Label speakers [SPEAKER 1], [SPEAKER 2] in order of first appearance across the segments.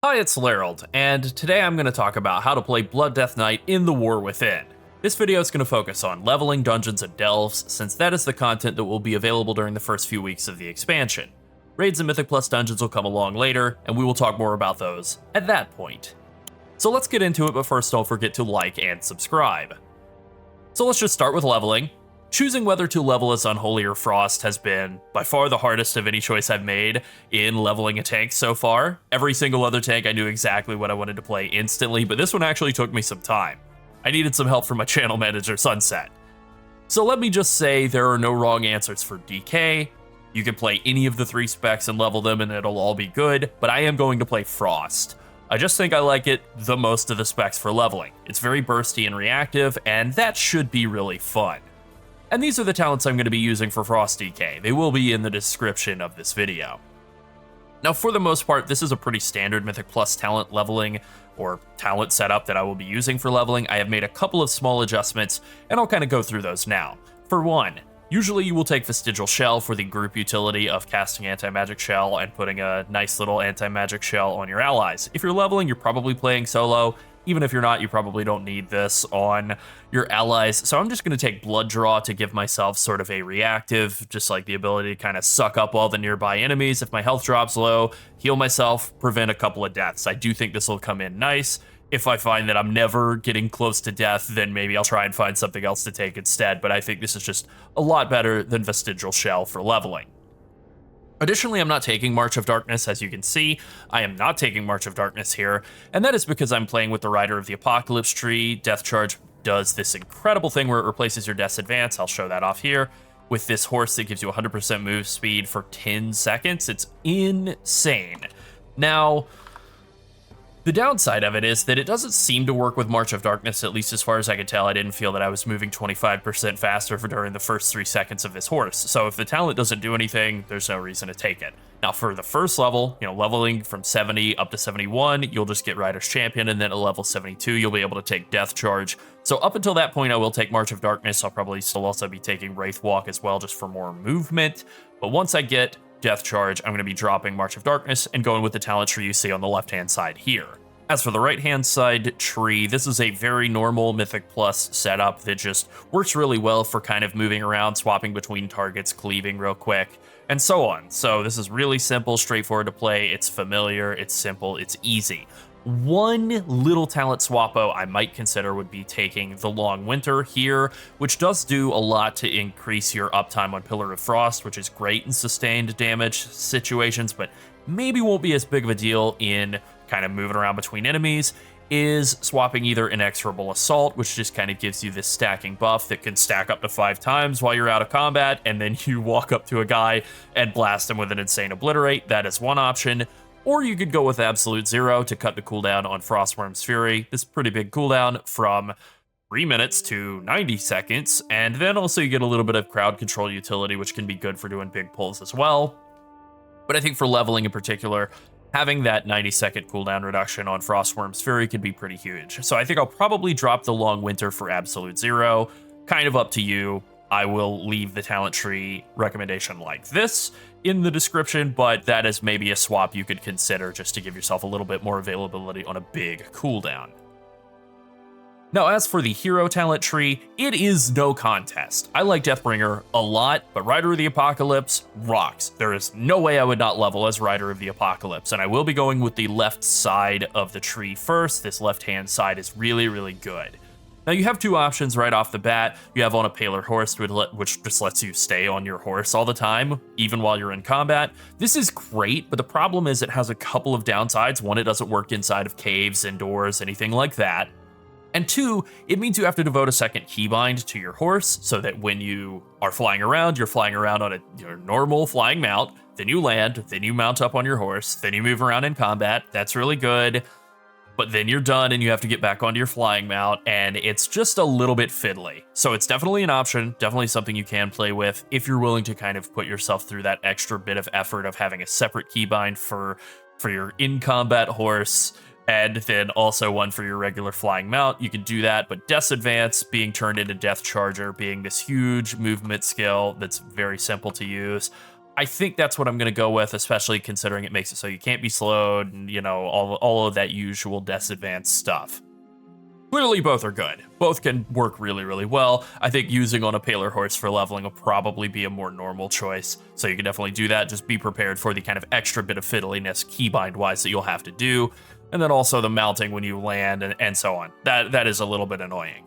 [SPEAKER 1] Hi, it's Llarold, and today I'm going to talk about how to play Blood Death Knight in the War Within. This video is going to focus on leveling dungeons and delves, since that is the content that will be available during the first few weeks of the expansion. Raids and Mythic Plus dungeons will come along later, and we will talk more about those at that point. So let's get into it, but first don't forget to like and subscribe. So let's just start with leveling. Choosing whether to level as Unholy or Frost has been by far the hardest of any choice I've made in leveling a tank so far. Every single other tank I knew exactly what I wanted to play instantly, but this one actually took me some time. I needed some help from my channel manager, Sunset. So let me just say there are no wrong answers for DK. You can play any of the 3 specs and level them and it'll all be good, but I am going to play Frost. I just think I like it the most of the specs for leveling. It's very bursty and reactive, and that should be really fun. And these are the talents I'm going to be using for Frost DK. They will be in the description of this video. Now, for the most part, this is a pretty standard Mythic Plus talent leveling or talent setup that I will be using for leveling. I have made a couple of small adjustments, and I'll kind of go through those now. For one, usually you will take Vestigial Shell for the group utility of casting Anti-Magic Shell and putting a nice little Anti-Magic Shell on your allies. If you're leveling, you're probably playing solo. Even if you're not, you probably don't need this on your allies. So I'm just going to take Blood Draw to give myself sort of a reactive, just like the ability to kind of suck up all the nearby enemies. If my health drops low, heal myself, prevent a couple of deaths. I do think this will come in nice. If I find that I'm never getting close to death, then maybe I'll try and find something else to take instead. But I think this is just a lot better than Vestigial Shell for leveling. Additionally, I'm not taking March of Darkness, as you can see. I am not taking March of Darkness here, and that is because I'm playing with the Rider of the Apocalypse tree. Death Charge does this incredible thing where it replaces your Death's Advance. I'll show that off here. With this horse, it gives you 100% move speed for 10 seconds. It's insane. Now, the downside of it is that it doesn't seem to work with March of Darkness, at least as far as I could tell. I didn't feel that I was moving 25% faster during the first 3 seconds of this horse. So if the talent doesn't do anything, there's no reason to take it. Now for the first level, leveling from 70 up to 71, you'll just get Rider's Champion, and then at level 72, you'll be able to take Death Charge. So up until that point, I will take March of Darkness. I'll probably still also be taking Wraith Walk as well, just for more movement. But once I get Death Charge, I'm going to be dropping March of Darkness and going with the talent tree you see on the left-hand side here. As for the right-hand side tree, this is a very normal Mythic Plus setup that just works really well for kind of moving around, swapping between targets, cleaving real quick, and so on. So this is really simple, straightforward to play. It's familiar, it's simple, it's easy. One little talent swappo I might consider would be taking the Long Winter here, which does do a lot to increase your uptime on Pillar of Frost, which is great in sustained damage situations, but maybe won't be as big of a deal in kind of moving around between enemies. Is swapping either Inexorable Assault, which just kind of gives you this stacking buff that can stack up to 5 times while you're out of combat, and then you walk up to a guy and blast him with an insane Obliterate. That is one option. Or you could go with Absolute Zero to cut the cooldown on Frostworm's Fury. This pretty big cooldown from 3 minutes to 90 seconds, and then also you get a little bit of crowd control utility, which can be good for doing big pulls as well. But I think for leveling in particular, having that 90-second cooldown reduction on Frostworm's Fury could be pretty huge. So I think I'll probably drop the Long Winter for Absolute Zero. Kind of up to you. I will leave the talent tree recommendation like this in the description, but that is maybe a swap you could consider just to give yourself a little bit more availability on a big cooldown. Now, as for the hero talent tree, it is no contest. I like Deathbringer a lot, but Rider of the Apocalypse rocks. There is no way I would not level as Rider of the Apocalypse, and I will be going with the left side of the tree first. This left-hand side is really, really good. Now, you have 2 options right off the bat. You have On a Paler Horse, which just lets you stay on your horse all the time, even while you're in combat. This is great, but the problem is it has a couple of downsides. One, it doesn't work inside of caves, indoors, anything like that. And 2, it means you have to devote a second keybind to your horse so that when you are flying around, you're flying around on your normal flying mount, then you land, then you mount up on your horse, then you move around in combat. That's really good. But then you're done and you have to get back onto your flying mount, and it's just a little bit fiddly. So it's definitely an option, definitely something you can play with if you're willing to kind of put yourself through that extra bit of effort of having a separate keybind for your in-combat horse, and then also one for your regular flying mount. You can do that, but Death's Advance being turned into Death Charger, being this huge movement skill that's very simple to use, I think that's what I'm going to go with, especially considering it makes it so you can't be slowed and, you know, all of that usual Death's Advance stuff. Clearly, both are good. Both can work really, really well. I think using on a paler horse for leveling will probably be a more normal choice, so you can definitely do that. Just be prepared for the kind of extra bit of fiddliness keybind-wise that you'll have to do, and then also the mounting when you land and so on. That is a little bit annoying.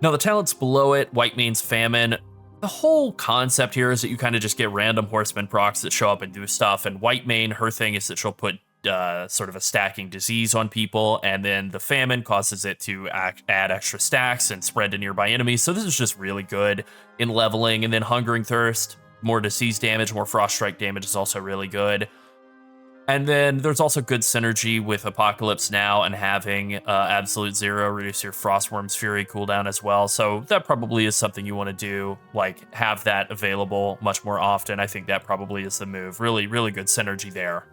[SPEAKER 1] Now, the talents below it, White Mane's Famine, the whole concept here is that you kind of just get random horseman procs that show up and do stuff, and White Mane, her thing is that she'll put sort of a stacking disease on people, and then the famine causes it to add extra stacks and spread to nearby enemies. So this is just really good in leveling. And then Hungering Thirst, more disease damage, more frost strike damage is also really good. And then there's also good synergy with Apocalypse Now and having Absolute Zero reduce your Frostworm's Fury cooldown as well. So that probably is something you want to do, like have that available much more often. I think that probably is the move. Really, really good synergy there.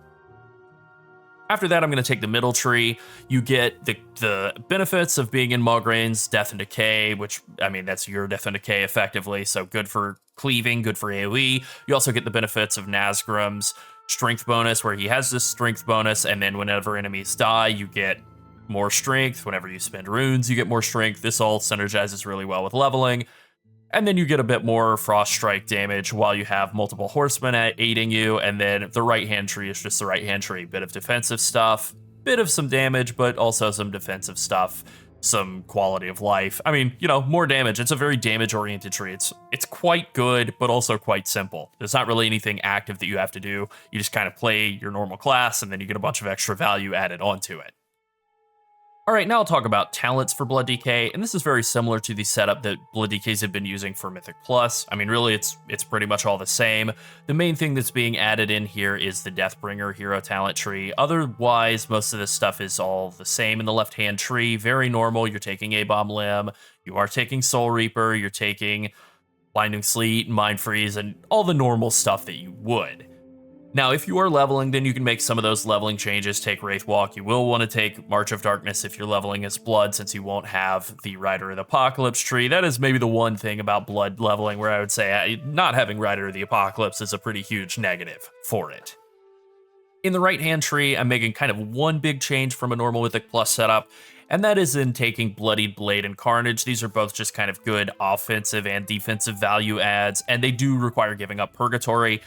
[SPEAKER 1] After that, I'm going to take the middle tree. You get the benefits of being in Mograine's Death and Decay, which, I mean, that's your Death and Decay effectively, so good for cleaving, good for AoE. You also get the benefits of Nazgrim's strength bonus, where he has this strength bonus, and then whenever enemies die, you get more strength. Whenever you spend runes, you get more strength. This all synergizes really well with leveling. And then you get a bit more frost strike damage while you have multiple horsemen aiding you. And then the right-hand tree is just the right-hand tree. Bit of defensive stuff, bit of some damage, but also some defensive stuff, some quality of life. I mean, you know, more damage. It's a very damage-oriented tree. It's quite good, but also quite simple. There's not really anything active that you have to do. You just kind of play your normal class, and then you get a bunch of extra value added onto it. All right, now I'll talk about talents for Blood DK, and this is very similar to the setup that Blood DKs have been using for Mythic Plus. I mean, really, it's pretty much all the same. The main thing that's being added in here is the Deathbringer hero talent tree. Otherwise, most of this stuff is all the same in the left-hand tree. Very normal. You're taking A-Bomb Limb, you are taking Soul Reaper, you're taking Blinding Sleet, Mind Freeze, and all the normal stuff that you would. Now, if you are leveling, then you can make some of those leveling changes. Take Wraith Walk. You will want to take March of Darkness if you're leveling as Blood, since you won't have the Rider of the Apocalypse tree. That is maybe the one thing about Blood leveling where I would say not having Rider of the Apocalypse is a pretty huge negative for it. In the right-hand tree, I'm making kind of one big change from a normal Mythic Plus setup, and that is in taking Bloodied Blade and Carnage. These are both just kind of good offensive and defensive value adds, and they do require giving up Purgatory.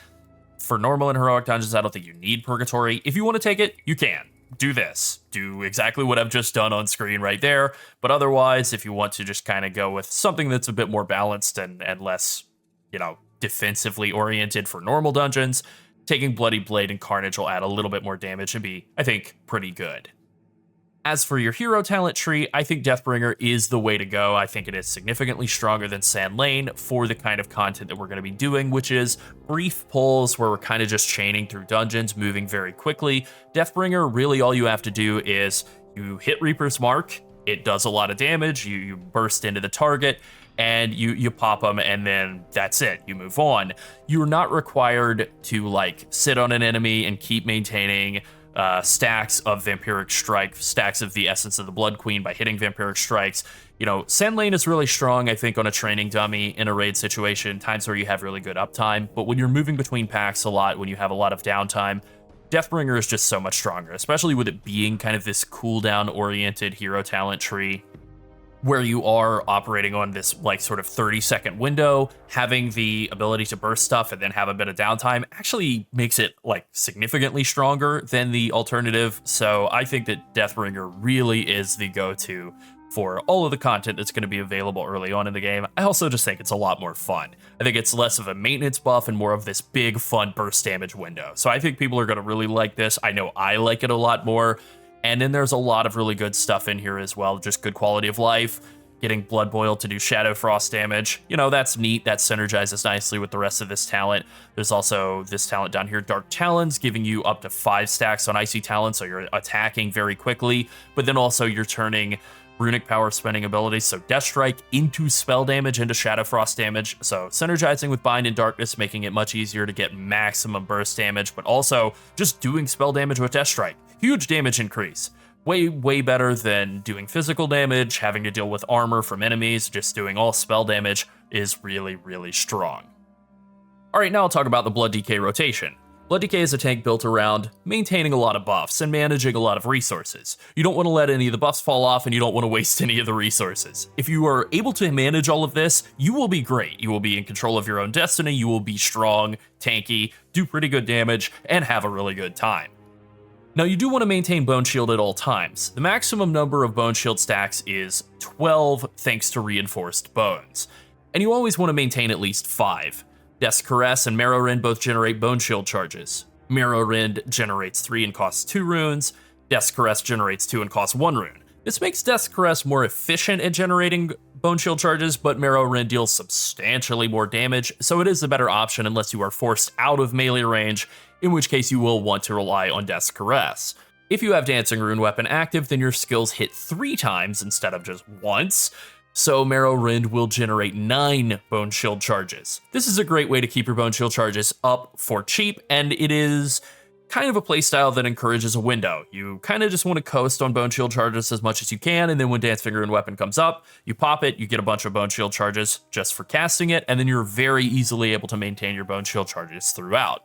[SPEAKER 1] For normal and heroic dungeons, I don't think you need Purgatory. If you want to take it, you can. Do this. Do exactly what I've just done on screen right there. But otherwise, if you want to just kind of go with something that's a bit more balanced and less, you know, defensively oriented for normal dungeons, taking Bloody Blade and Carnage will add a little bit more damage and be, I think, pretty good. As for your hero talent tree, I think Deathbringer is the way to go. I think it is significantly stronger than Sand Lane for the kind of content that we're going to be doing, which is brief pulls where we're kind of just chaining through dungeons, moving very quickly. Deathbringer, really all you have to do is you hit Reaper's Mark, it does a lot of damage, you burst into the target, and you pop them, and then that's it. You move on. You're not required to like sit on an enemy and keep maintaining stacks of Vampiric Strike, stacks of the Essence of the Blood Queen by hitting Vampiric Strikes. You know, Sand Lane is really strong, I think, on a training dummy in a raid situation, times where you have really good uptime. But when you're moving between packs a lot, when you have a lot of downtime, Deathbringer is just so much stronger, especially with it being kind of this cooldown-oriented hero talent tree, where you are operating on this like sort of 30-second window. Having the ability to burst stuff and then have a bit of downtime actually makes it like significantly stronger than the alternative. So I think that Deathbringer really is the go-to for all of the content that's going to be available early on in the game. I also just think it's a lot more fun. I think it's less of a maintenance buff and more of this big fun burst damage window. So I think people are going to really like this. I know I like it a lot more. And then there's a lot of really good stuff in here as well, just good quality of life, getting Blood Boil to do Shadow Frost damage. You know, that's neat, that synergizes nicely with the rest of this talent. There's also this talent down here, Dark Talons, giving you up to 5 stacks on Icy Talons, so you're attacking very quickly, but then also you're turning Runic Power spending abilities, so Death Strike into spell damage, into Shadow Frost damage, so synergizing with Bind and Darkness, making it much easier to get maximum burst damage, but also just doing spell damage with Death Strike. Huge damage increase. Way better than doing physical damage, having to deal with armor from enemies. Just doing all spell damage is really, really strong. Alright, now I'll talk about the Blood DK rotation. Blood DK is a tank built around maintaining a lot of buffs and managing a lot of resources. You don't want to let any of the buffs fall off, and you don't want to waste any of the resources. If you are able to manage all of this, you will be great. You will be in control of your own destiny, you will be strong, tanky, do pretty good damage, and have a really good time. Now you do want to maintain Bone Shield at all times. The maximum number of Bone Shield stacks is 12 thanks to reinforced bones. And you always want to maintain at least 5. Death's Caress and Marrow Rend both generate Bone Shield charges. Marrow Rend generates 3 and costs 2 runes. Death's Caress generates 2 and costs 1 rune. This makes Death's Caress more efficient at generating Bone Shield charges, but Marrow Rend deals substantially more damage, so it is the better option unless you are forced out of melee range, in which case you will want to rely on Death's Caress. If you have Dancing Rune Weapon active, then your skills hit 3 times instead of just once, so Marrow Rend will generate 9 Bone Shield charges. This is a great way to keep your Bone Shield charges up for cheap, and it is kind of a playstyle that encourages a window. You kind of just want to coast on Bone Shield charges as much as you can, and then when Dancing Rune Weapon comes up, you pop it, you get a bunch of Bone Shield charges just for casting it, and then you're very easily able to maintain your Bone Shield charges throughout.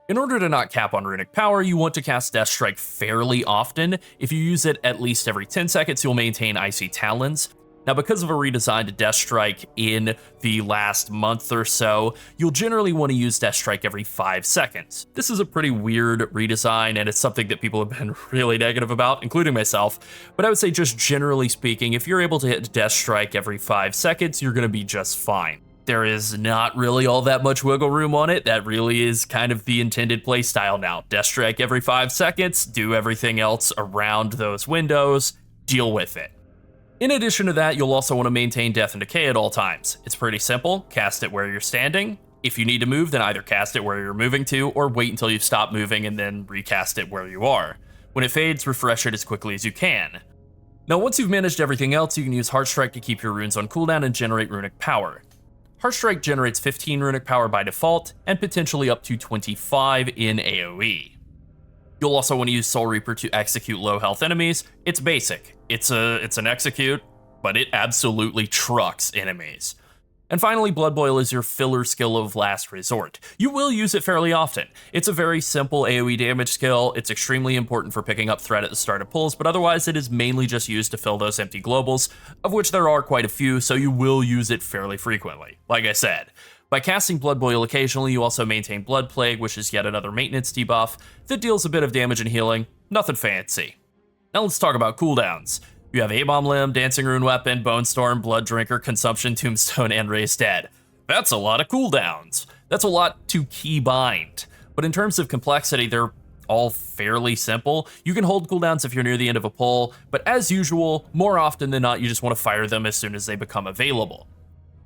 [SPEAKER 1] In order to not cap on runic power, you want to cast Death Strike fairly often. If you use it at least every 10 seconds, you'll maintain Icy Talons. Now, because of a redesign to Death Strike in the last month or so, you'll generally want to use Death Strike every 5 seconds. This is a pretty weird redesign, and it's something that people have been really negative about, including myself. But I would say, just generally speaking, if you're able to hit Death Strike every 5 seconds, you're going to be just fine. There is not really all that much wiggle room on it. That really is kind of the intended playstyle now. Death Strike every 5 seconds, do everything else around those windows, deal with it. In addition to that, you'll also want to maintain Death and Decay at all times. It's pretty simple, cast it where you're standing. If you need to move, then either cast it where you're moving to, or wait until you stop moving and then recast it where you are. When it fades, refresh it as quickly as you can. Now, once you've managed everything else, you can use Heartstrike to keep your runes on cooldown and generate runic power. Heartstrike generates 15 runic power by default, and potentially up to 25 in AoE. You'll also want to use Soul Reaper to execute low health enemies. It's basic. It's an execute, but it absolutely trucks enemies. And finally, Blood Boil is your filler skill of last resort. You will use it fairly often. It's a very simple AoE damage skill. It's extremely important for picking up threat at the start of pulls, but otherwise it is mainly just used to fill those empty globals, of which there are quite a few, so you will use it fairly frequently. Like I said, by casting Blood Boil occasionally, you also maintain Blood Plague, which is yet another maintenance debuff that deals a bit of damage and healing. Nothing fancy. Now let's talk about cooldowns. You have A-Bomb Limb, Dancing Rune Weapon, Bone Storm, Blood Drinker, Consumption, Tombstone, and Raised Dead. That's a lot of cooldowns. That's a lot to keybind. But in terms of complexity, they're all fairly simple. You can hold cooldowns if you're near the end of a pull, but as usual, more often than not, you just want to fire them as soon as they become available.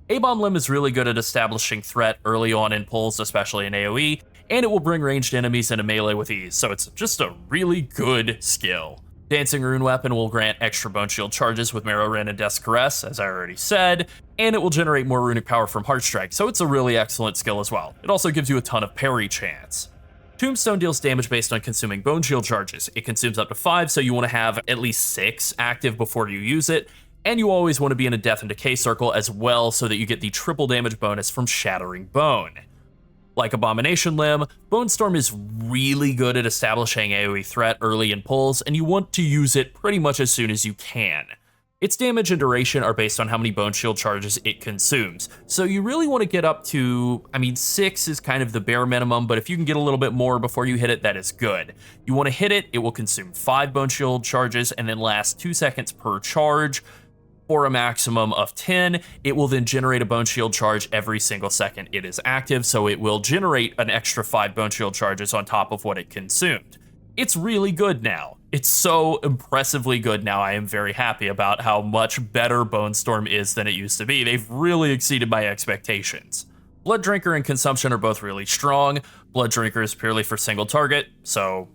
[SPEAKER 1] A-Bomb Limb is really good at establishing threat early on in pulls, especially in AoE, and it will bring ranged enemies into melee with ease, so it's just a really good skill. Dancing Rune Weapon will grant extra Bone Shield charges with Marrow Rend and Death's Caress, as I already said, and it will generate more runic power from Heartstrike, so it's a really excellent skill as well. It also gives you a ton of parry chance. Tombstone deals damage based on consuming Bone Shield charges. It consumes up to 5, so you want to have at least 6 active before you use it, and you always want to be in a Death and Decay circle as well so that you get the triple damage bonus from Shattering Bone. Like Abomination Limb, Bone Storm is really good at establishing AoE threat early in pulls, and you want to use it pretty much as soon as you can. Its damage and duration are based on how many Bone Shield charges it consumes, so you really want to get up to, 6 is kind of the bare minimum, but if you can get a little bit more before you hit it, that is good. You want to hit it, it will consume 5 Bone Shield charges and then last 2 seconds per charge, for a maximum of 10. It will then generate a Bone Shield charge every single second it is active, so it will generate an extra 5 Bone Shield charges on top of what it consumed. It's really good now. It's so impressively good now. I am very happy about how much better Bone Storm is than it used to be. They've really exceeded my expectations. Blood Drinker and Consumption are both really strong. Blood Drinker is purely for single target, so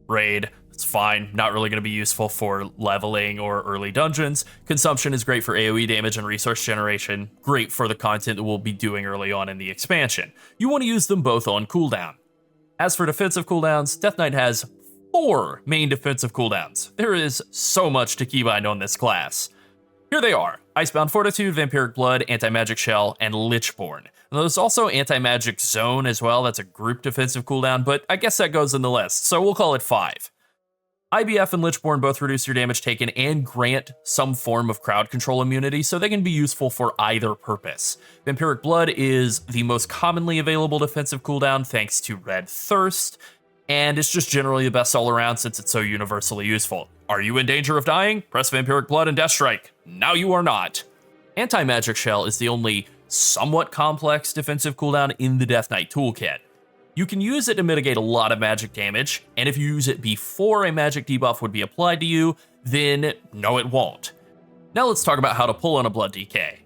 [SPEAKER 1] raid, it's fine, not really going to be useful for leveling or early dungeons. Consumption is great for AoE damage and resource generation, great for the content that we'll be doing early on in the expansion. You want to use them both on cooldown. As for defensive cooldowns, Death Knight has 4 main defensive cooldowns. There is so much to keybind on this class. Here they are: Icebound Fortitude, Vampiric Blood, Anti-Magic Shell, and Lichborn. There's also Anti-Magic Zone as well. That's a group defensive cooldown, but I guess that goes in the list, so we'll call it 5. IBF and Lichborn both reduce your damage taken and grant some form of crowd control immunity, so they can be useful for either purpose. Vampiric Blood is the most commonly available defensive cooldown thanks to Red Thirst, and it's just generally the best all around since it's so universally useful. Are you in danger of dying? Press Vampiric Blood and Death Strike. Now you are not. Anti-Magic Shell is the only somewhat complex defensive cooldown in the Death Knight toolkit. You can use it to mitigate a lot of magic damage, and if you use it before a magic debuff would be applied to you, then no, it won't. Now let's talk about how to pull on a Blood DK.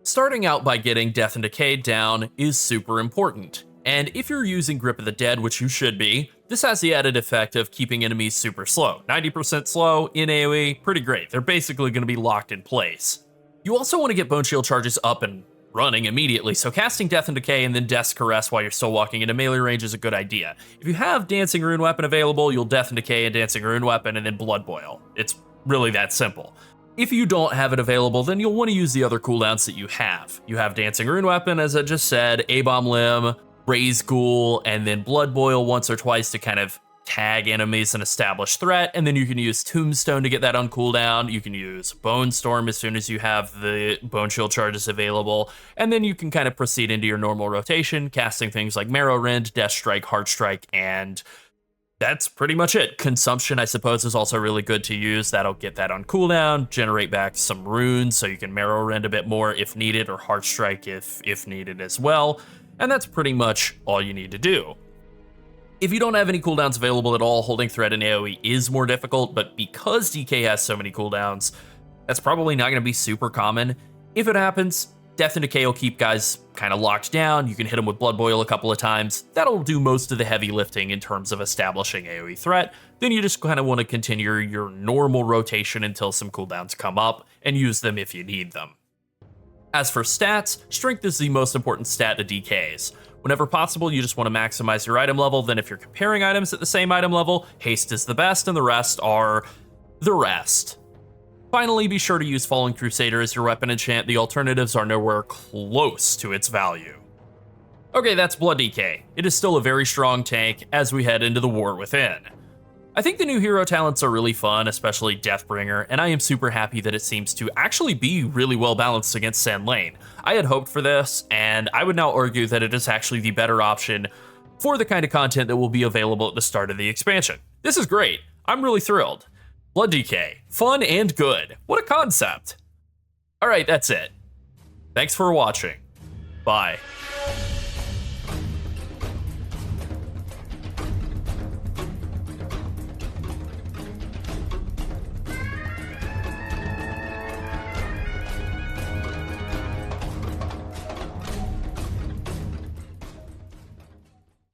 [SPEAKER 1] Starting out by getting Death and Decay down is super important, and if you're using Grip of the Dead, which you should be, this has the added effect of keeping enemies super slow. 90% slow in AoE, pretty great. They're basically going to be locked in place. You also want to get Bone Shield charges up and running immediately, so casting Death and Decay and then Death's Caress while you're still walking into melee range is a good idea. If you have Dancing Rune Weapon available, you'll Death and Decay and Dancing Rune Weapon and then Blood Boil. It's really that simple. If you don't have it available, then you'll want to use the other cooldowns that you have. You have Dancing Rune Weapon, as I just said, A-Bomb Limb, Raise Ghoul, and then Blood Boil once or twice to kind of tag enemies and establish threat, and then you can use Tombstone to get that on cooldown. You can use Bone Storm as soon as you have the Bone Shield charges available, and then you can kind of proceed into your normal rotation, casting things like Marrow Rend, Death Strike, Heart Strike, and that's pretty much it. Consumption, I suppose, is also really good to use. That'll get that on cooldown, generate back some runes so you can Marrow Rend a bit more if needed, or Heart Strike if needed as well, and that's pretty much all you need to do. If you don't have any cooldowns available at all, holding threat in AoE is more difficult, but because DK has so many cooldowns, that's probably not going to be super common. If it happens, Death and Decay will keep guys kind of locked down. You can hit them with Blood Boil a couple of times. That'll do most of the heavy lifting in terms of establishing AoE threat. Then you just kind of want to continue your normal rotation until some cooldowns come up and use them if you need them. As for stats, Strength is the most important stat to DKs. Whenever possible, you just want to maximize your item level. Then if you're comparing items at the same item level, Haste is the best and the rest are the rest. Finally, be sure to use Fallen Crusader as your weapon enchant. The alternatives are nowhere close to its value. Okay, that's Blood DK. It is still a very strong tank as we head into the War Within. I think the new hero talents are really fun, especially Deathbringer, and I am super happy that it seems to actually be really well balanced against Sand Lane. I had hoped for this, and I would now argue that it is actually the better option for the kind of content that will be available at the start of the expansion. This is great. I'm really thrilled. Blood DK, fun and good. What a concept. All right, that's it. Thanks for watching. Bye.